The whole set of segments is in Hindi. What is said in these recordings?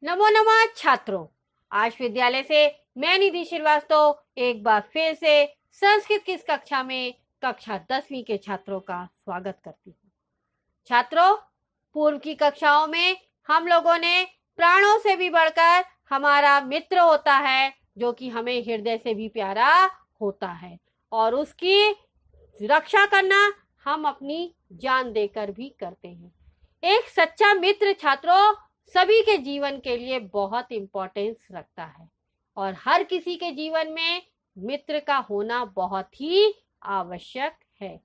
नमो नमः छात्रों, आज विद्यालय से मैं निधि श्रीवास्तव एक बार फिर से संस्कृत की इस कक्षा में कक्षा 10वीं के छात्रों का स्वागत करती हूँ। छात्रों, पूर्व की कक्षाओं में हम लोगों ने प्राणों से भी बढ़कर हमारा मित्र होता है, जो कि हमें हृदय से भी प्यारा होता है और उसकी रक्षा करना हम अपनी जान देकर भी करते हैं। एक सच्चा मित्र छात्रों सभी के जीवन के लिए बहुत इम्पोर्टेंस रखता है और हर किसी के जीवन में मित्र का होना बहुत ही आवश्यक है।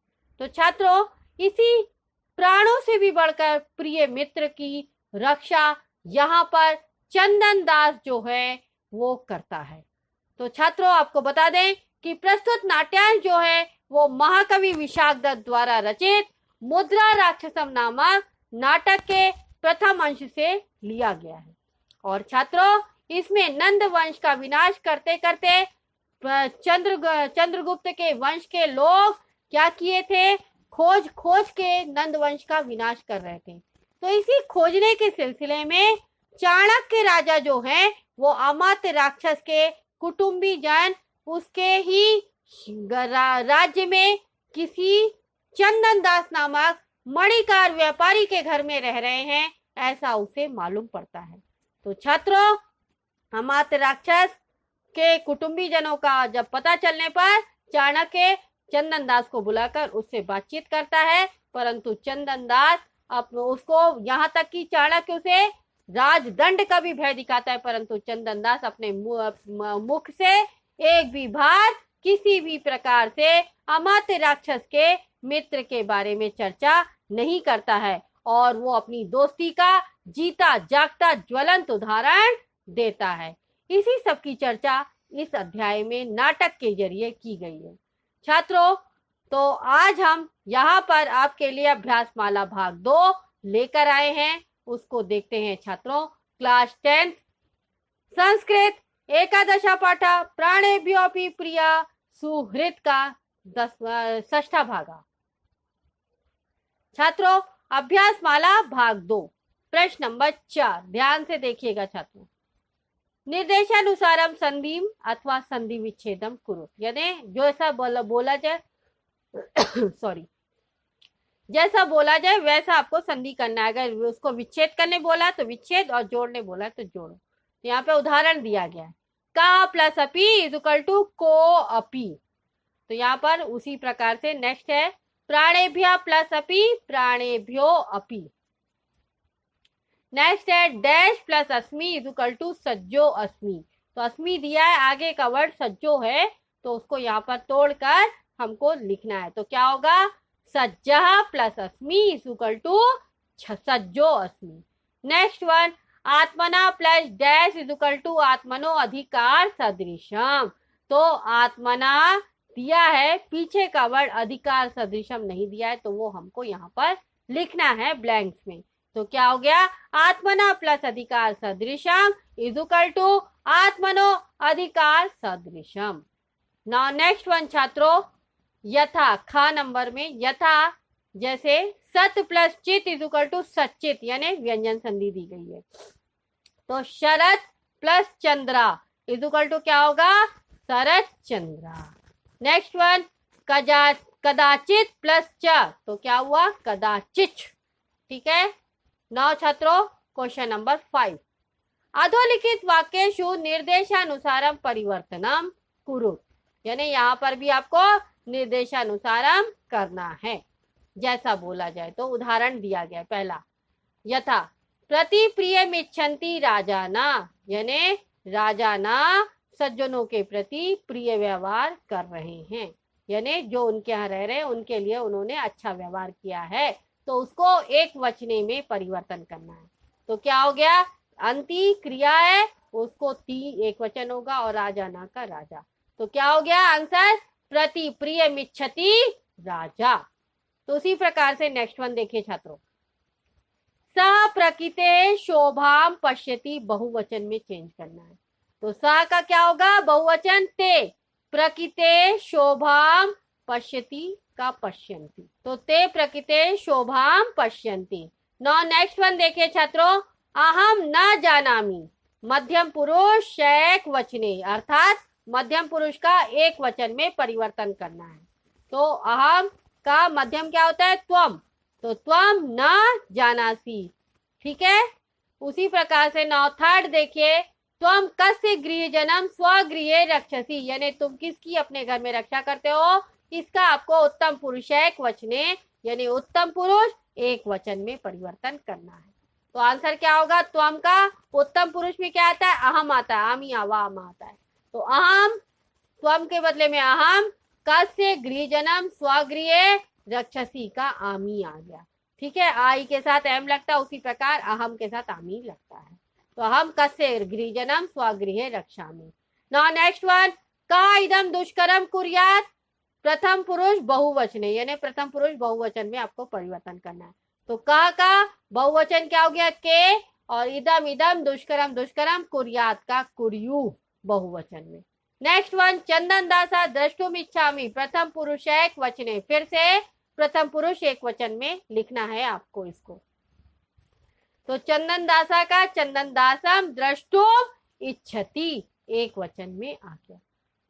तो छात्रों, इसी प्राणों से भी बढ़कर प्रिय मित्र की रक्षा यहाँ पर चंदन दास जो है वो करता है। तो छात्रों, आपको बता दें कि प्रस्तुत नाट्यांश जो है वो महाकवि विशाख दत्त द्वारा रचित मुद्रा राक्षसम नामक नाटक के प्रथम अंश से लिया गया है। और छात्रों, इसमें नंद वंश का विनाश करते करते चंद्रगुप्त के वंश के लोग क्या किए थे, खोज के नंद वंश का विनाश कर रहे थे। तो इसी खोजने के सिलसिले में चाणक्य राजा जो हैं वो अमात्य राक्षस के कुटुंबी जन उसके ही राज्य में किसी चंदन दास नामक मणिकार व्यापारी के घर में रह रहे हैं, ऐसा उसे मालूम पड़ता है। तो छात्रों, अमात्य राक्षस के कुटुंबी जनों का जब पता चलने पर चाणक्य चंदन दास को बुलाकर उससे बातचीत करता है, परंतु चंदन दास उसको यहाँ तक कि चाणक्य उसे राजदंड का भी भय दिखाता है, परंतु चंदन दास अपने मुख से एक भी बार किसी भी प्रकार से अमात्य राक्षस के मित्र के बारे में चर्चा नहीं करता है और वो अपनी दोस्ती का जीता जागता ज्वलंत उदाहरण देता है। इसी सब की चर्चा इस अध्याय में नाटक के जरिए की गई है। छात्रों, तो आज हम यहाँ पर आपके लिए अभ्यास माला भाग 2 लेकर आए हैं, उसको देखते हैं। छात्रों, क्लास 10 संस्कृत एकादशा पाठा प्राणेभ्योऽपि प्रिया सुहृद का 6ठा भागा। छात्रों, अभ्यास माला भाग 2 प्रश्न नंबर 4 ध्यान से देखिएगा। छात्रों, निर्देशानुसारम संधिम अथवा संधि विच्छेदम कुरु, यानी जो ऐसा बोला जाए जैसा बोला जाए वैसा आपको संधि करना है। अगर उसको विच्छेद करने बोला तो विच्छेद और जोड़ने बोला तो जोड़ो। तो यहाँ पे उदाहरण दिया गया है, का प्लस अपी इज इक्वल टू को अपी। तो यहाँ पर उसी प्रकार से नेक्स्ट है प्राणेभ्य प्लस अपी प्राणेभ्यो अपी। नेक्स्ट है डैश प्लस अस्मि इज इक्वल टू सज्जो अस्मि। तो अस्मि दिया है, आगे का वर्ड सज्जो है, तो उसको यहाँ पर तोड़कर हमको लिखना है। तो क्या होगा, सज्जः प्लस अस्मि इज इक्वल टू सज्जो अस्मि। नेक्स्ट वन आत्मना plus dash is equal to आत्मनो अधिकार सदृशम। तो आत्मना दिया है, पीछे का वर्ड अधिकार सदृशम नहीं दिया है, तो वो हमको यहाँ पर लिखना है ब्लैंक्स में। तो क्या हो गया, आत्मना प्लस अधिकार सदृशम इज इक्वल टू आत्मनो अधिकार सदृशम। नाउ नेक्स्ट वन छात्रों, यथा खा नंबर में यथा जैसे सत प्लस चित इज इक्वल टू सचित, यानी व्यंजन संधि दी गई है। तो Sharad plus Chandra is equal to क्या होगा, शरद चंद्रा। नेक्स्ट वन कदाचित प्लस च, तो क्या हुआ, कदाचिच। ठीक है। नाउ छात्रों, क्वेश्चन नंबर 5 अधोलिखित वाक्येषु निर्देशानुसारम परिवर्तनम कुरु, यानी यहाँ पर भी आपको निर्देशानुसारम करना है जैसा बोला जाए। तो उदाहरण दिया गया पहला, यथा प्रति प्रियमिच्छन्ति राजाना, यानी राजाना सज्जनों के प्रति प्रिय व्यवहार कर रहे हैं, यानी जो उनके यहाँ रह रहे हैं उनके लिए उन्होंने अच्छा व्यवहार किया है, तो उसको एक वचने में परिवर्तन करना है। तो क्या हो गया, अंति क्रिया है, उसको एक वचन होगा और राजाना का राजा। तो क्या हो गया आंसर, प्रति प्रियमिच्छति राजा। तो उसी प्रकार से नेक्स्ट वन देखिए छात्रों, स प्रकृते शोभाम पश्यति बहुवचन में चेंज करना है। तो स का क्या होगा, बहुवचन ते, प्रकृते शोभाम पश्यति का पश्यन्ति, तो ते प्रकृते शोभाम पश्यन्ति। नाउ नेक्स्ट वन देखिए छात्रों, अहम न जानामि मध्यम पुरुष शैक वचने, अर्थात मध्यम पुरुष का एक वचन में परिवर्तन करना है। तो अहम का मध्यम क्या होता है? त्वम, तो त्वम न जानासि। ठीक है, उसी प्रकार से नौ थर्ड देखिए, त्वम कस्य गृहजनम स्वगृहे रक्षसि, यानी तुम किसकी अपने घर में रक्षा करते हो, इसका आपको उत्तम पुरुष एक वचने यानी उत्तम पुरुष एक वचन में परिवर्तन करना है। तो आंसर क्या होगा? त्वम का उत्तम पुरुष में क्या आता है? अहम आता है, आमी आवाम आता है। तो अहम, त्वम के बदले में अहम, कस्य गृहजनम स्वगृहे रक्षसी का आमी आ गया। ठीक है, आई के साथ एम लगता है, उसी प्रकार अहम के साथ आमी लगता है। तो अहम कस्य गृहजनम स्वगृहे रक्षामि। नाउ नेक्स्ट वन, का इदम दुष्कर्म कुर्यात, प्रथम पुरुष बहुवचने, यानी प्रथम पुरुष बहुवचन में आपको परिवर्तन करना है। तो का बहुवचन क्या हो गया? के, और इदम इदम, दुष्कर्म दुष्कर्म, कुर्यात का कुर्यु बहुवचन में। नेक्स्ट वन, चंदन दासा द्रष्टुम इच्छामि, प्रथम पुरुष एक वचने, फिर से प्रथम पुरुष एक वचन में लिखना है आपको इसको। तो चंदन दासा का चंदन दासम द्रष्टुम इच्छति एक वचन में आ गया।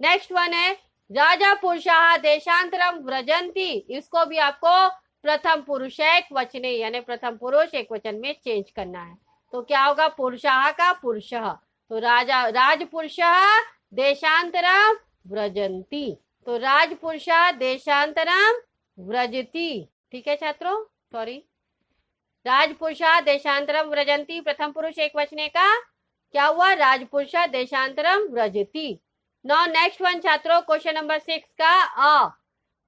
नेक्स्ट वन है राजा पुरुषाः देशांतरम व्रजंती, इसको भी आपको प्रथम पुरुष एक वचने यानी प्रथम पुरुष एक वचन में चेंज करना है। तो क्या होगा? पुरुषाः का पुरुषः, तो राजा राजपुरुषः देशांतरम व्रजंती, तो राजपुरुषः देशांतरम व्रजती। ठीक है छात्रों, सॉरी, राजपुरुषः देशांतरम व्रजंती प्रथम पुरुष एक वचने का क्या हुआ? राजपुरुषः देशांतरम व्रजती। नाउ नेक्स्ट वन छात्रों, क्वेश्चन नंबर 6 का अ,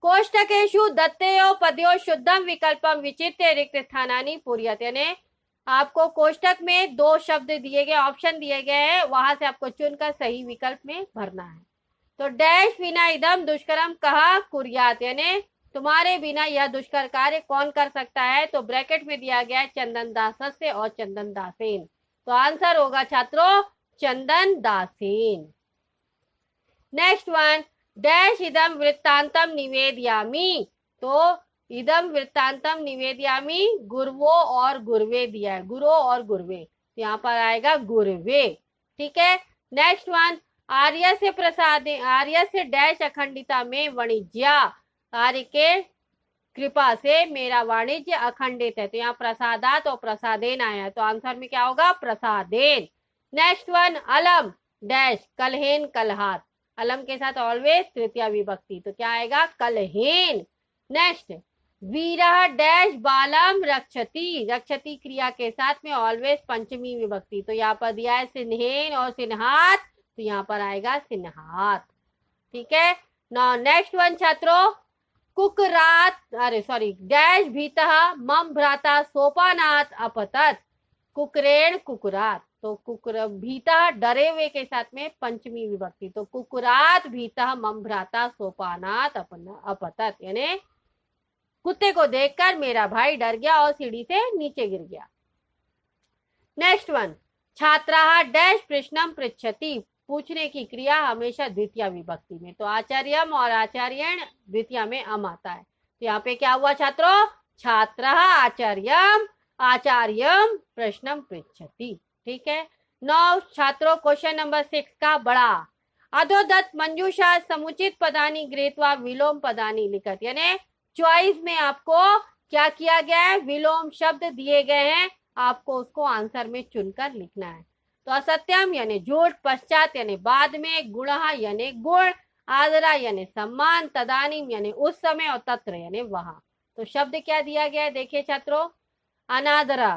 कोष्टकेषु दत्तयो पदयो शुद्धम विकल्पम विचित्य रिक्त स्थानानि पूर्यते, यानी आपको कोष्टक में दो शब्द दिए गए, ऑप्शन दिए गए हैं, वहां से आपको चुनकर सही विकल्प में भरना है। तो डैश विना इदम दुष्कर्म कहा कुर्यात, यानी तुम्हारे बिना यह दुष्कर कार्य कौन कर सकता है? तो ब्रैकेट में दिया गया है चंदन दासस्य और चंदन दासेन। तो आंसर होगा छात्रों चंदन दासेन। नेक्स्ट वन, डैश इदम वृत्तांतम निवेदयामी, तो इदम वृत्तांतम निवेदयामी गुरवो और गुरवे दिया है, गुरो और गुरवे, तो यहाँ पर आएगा गुरवे। ठीक है, नेक्स्ट वन, आर्य से प्रसाद, आर्य से डैश अखंडिता में वाणिज्या, आर्य के कृपा से मेरा वाणिज्य अखंडित है, तो यहाँ प्रसादात और प्रसादेन आया, तो आंसर में क्या होगा? प्रसादेन। नेक्स्ट वन, अलम डैश कलहेन कलहात, अलम के साथ ऑलवेज तृतीया विभक्ति, तो क्या आएगा? कलहेन। नेक्स्ट, वीरः डैश बालम रक्षति, रक्षति क्रिया के साथ में ऑलवेज पंचमी विभक्ति, तो यहाँ पर दिया है सिन्हेन और सिन्हात, तो यहाँ पर आएगा सिन्हात। ठीक है, नाउ नेक्स्ट वन छात्रों, कुकरात, अरे सॉरी, डैश भीतः मम भ्राता सोपानात अपतत, कुकरेण कुकुरात, तो कुकर भीतः डरे हुए के साथ में पंचमी विभक्ति, तो कुकुरात भीतः मम भ्राता सोपानात अपतत, यानी कुत्ते को देखकर मेरा भाई डर गया और सीढ़ी से नीचे गिर गया। नेक्स्ट वन, छात्राः डैश प्रश्नम पृच्छति, पूछने की क्रिया हमेशा द्वितीय विभक्ति में, तो आचार्यम और आचार्यण द्वितीय में अम आता है, तो यहाँ पे क्या हुआ छात्रों? छात्रः आचार्यम आचार्यम प्रश्नम पृच्छति। ठीक है, नौ छात्रों, क्वेश्चन नंबर 6 का बड़ा, अधोदत्त मंजूषा समुचित पदानी गृहीत्वा विलोम पदानी लिखत, यानी चॉइस में आपको क्या किया गया है? विलोम शब्द दिए गए हैं, आपको उसको आंसर में चुनकर लिखना है। तो असत्यम यानी झूठ, पश्चात यानी बाद में, गुणः यानी गुण, आदरा यानी सम्मान, तदानीम यानी उस समय, और तत्र यानी वहां। तो शब्द क्या दिया गया है देखिए छात्रों, अनादरा,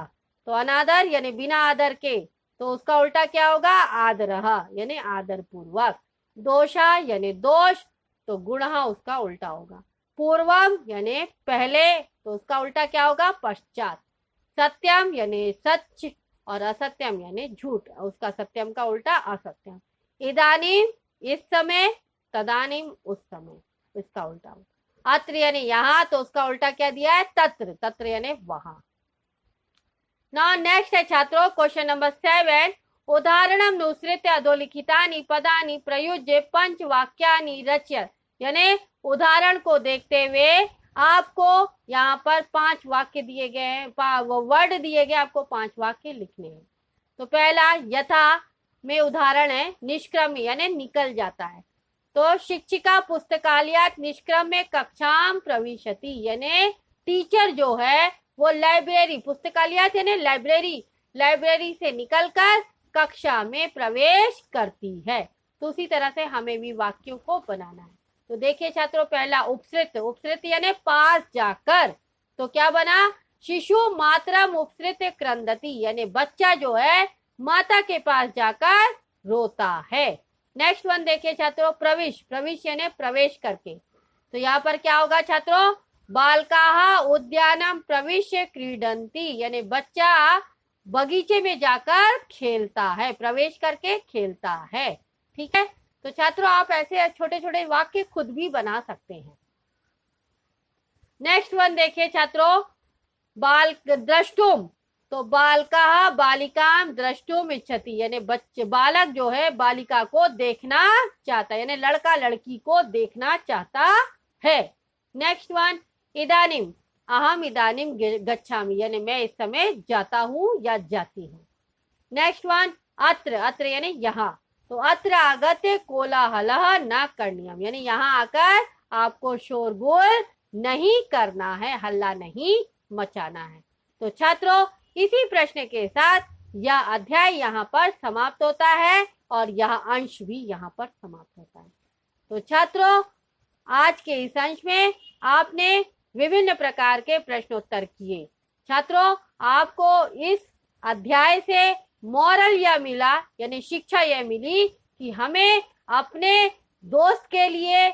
तो अनादर यानी बिना आदर के, तो उसका उल्टा क्या होगा? आदरः यानी आदर पूर्वक। दोषा यानी दोष, तो गुणः उसका उल्टा होगा। पूर्वम यानी पहले, तो उसका उल्टा क्या होगा? पश्चात। सत्यम यानी सच, और असत्यम यानी झूठ, उसका सत्यम का उल्टा असत्यम। इदानीम इस समय, तदानीम उस समय, इसका उल्टा होगा। अत्र यानी यहाँ, तो उसका उल्टा क्या दिया है? तत्र, तत्र यानी वहां। नाउ नेक्स्ट है छात्रों क्वेश्चन नंबर 7, उदाहरणम नुसृत्य अधोलिखितानि पदानि प्रयुज्य पंच वाक्यानि रच्य, यानी उदाहरण को देखते हुए आपको यहाँ पर 5 वाक्य दिए गए हैं, वर्ड दिए गए, आपको 5 वाक्य लिखने हैं। तो पहला यथा में उदाहरण है निष्क्रमी यानी निकल जाता है। तो शिक्षिका पुस्तकालयात निष्क्रम्य कक्षाम प्रविशति यानी टीचर जो है वो लाइब्रेरी, पुस्तकालयात यानी लाइब्रेरी से निकलकर कक्षा में प्रवेश करती है। तो उसी तरह से हमें भी वाक्यों को बनाना है। तो देखिए छात्रों, पहला उपसृत यानी पास जाकर। तो क्या बना, शिशु मातरम उपसृत क्रंदति यानी बच्चा जो है माता के पास जाकर रोता है। नेक्स्ट वन देखिए छात्रों, प्रविश यानी प्रवेश करके। तो यहाँ पर क्या होगा छात्रों, बालकाः उद्यानम प्रविश्य क्रीडन्ति यानी बच्चा बगीचे में जाकर खेलता है, प्रवेश करके खेलता है। ठीक है, तो छात्रों आप ऐसे छोटे छोटे वाक्य खुद भी बना सकते हैं। नेक्स्ट वन देखिए छात्रों, बाल द्रष्टुम। तो बालकाः बालिकाम द्रष्टुम इच्छति यानी बच्चे, बालक जो है बालिका को देखना चाहता है यानी लड़का लड़की को देखना चाहता है। नेक्स्ट वन, इदानीम अहम इदानीम गच्छामि यानी मैं इस समय जाता हूँ या जाती हूँ। नेक्स्ट वन, अत्र यानी यहाँ। तो अत्र आगत्य कोलाहलः न करणीयम यानी यहाँ आकर आपको शोरगुल नहीं करना है, हल्ला नहीं मचाना है। तो छात्रों इसी प्रश्न के साथ यह अध्याय यहाँ पर समाप्त होता है और यह अंश भी यहाँ पर समाप्त होता है। तो छात्रों आज के इस अंश में आपने विभिन्न प्रकार के प्रश्नोत्तर किए। छात्रों आपको इस अध्याय से मॉरल यह मिला यानी शिक्षा यह मिली कि हमें अपने दोस्त के लिए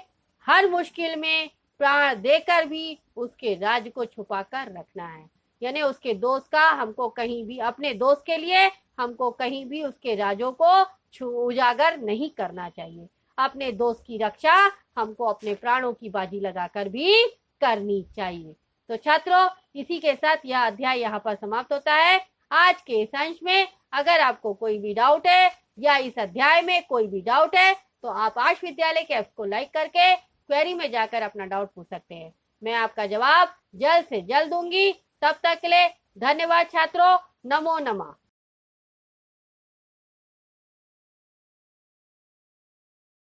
हर मुश्किल में प्राण देकर भी उसके राज को छुपा कर रखना है। यानी उसके दोस्त का हमको कहीं भी, अपने दोस्त के लिए हमको कहीं भी उसके राजों को उजागर नहीं करना चाहिए। अपने दोस्त की रक्षा हमको अपने प्राणों की बाजी लगाकर भी करनी चाहिए। तो छात्रों इसी के साथ यह अध्याय यहाँ पर समाप्त होता है। आज के इस अंश में अगर आपको कोई भी डाउट है या इस अध्याय में कोई भी डाउट है तो आप आश विद्यालय के ऐप को लाइक करके क्वेरी में जाकर अपना डाउट पूछ सकते हैं। मैं आपका जवाब जल्द से जल्द दूंगी। तब तक के लिए धन्यवाद छात्रों। नमो नमः।